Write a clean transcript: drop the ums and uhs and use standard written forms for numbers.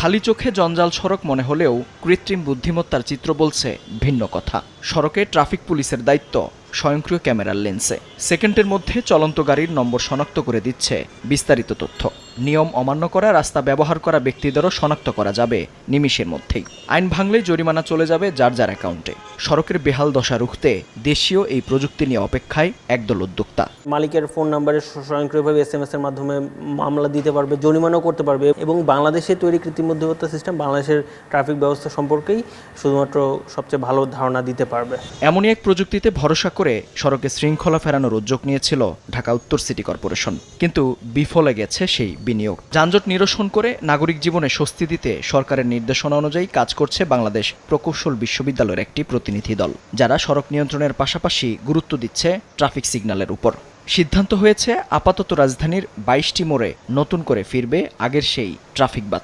খালি চোখে জঞ্জাল সড়ক মনে হলেও কৃত্রিম বুদ্ধিমত্তার চিত্র বলছে ভিন্ন কথা। সড়কে ট্রাফিক পুলিশের দায়িত্ব স্বয়ংক্রিয় ক্যামেরার লেন্সে সেকেন্ডের মধ্যে চলন্ত গাড়ির নম্বর শনাক্ত করে দিচ্ছে বিস্তারিত তথ্য। নিয়ম অমান্য করা রাস্তা ব্যবহার করা ব্যক্তিদেরও শনাক্ত করা যাবে নিমিষের মধ্যেই। আইন ভাঙলেই জরিমানা চলে যাবে যার যার অ্যাকাউন্টে। সড়কের বেহাল দশা রুখতে দেশীয় এই প্রযুক্তি নিয়ে অপেক্ষায় একদল উদ্যোক্তা। মালিকের ফোন নাম্বারে স্বয়ংক্রিয়ভাবে SMS এর মাধ্যমে মামলা দিতে পারবে, জরিমানাও করতে পারবে এবং বাংলাদেশে তৈরি কৃত্রিম বুদ্ধিমত্তা সিস্টেম বাংলাদেশের ট্রাফিক ব্যবস্থা সম্পর্কেই শুধুমাত্র সবচেয়ে ভালো ধারণা দিতে পারবে। এমনই এক প্রযুক্তিতে ভরসা করে সড়কে শৃঙ্খলা ফেরানোর উদ্যোগ নিয়েছিল ঢাকা উত্তর সিটি কর্পোরেশন, কিন্তু বিফলে গেছে সেই বিনিয়োগ। যানজট নিরসন করে নাগরিক জীবনে স্বস্তি দিতে সরকারের নির্দেশনা অনুযায়ী কাজ করছে বাংলাদেশ প্রকৌশল বিশ্ববিদ্যালয়ের একটি প্রতিনিধি দল, যারা সড়ক নিয়ন্ত্রণের পাশাপাশি গুরুত্ব দিচ্ছে ট্রাফিক সিগন্যালের উপর। সিদ্ধান্ত হয়েছে আপাতত রাজধানীর 22টি মোড়ে নতুন করে ফিরবে আগের সেই ট্রাফিক বাতি।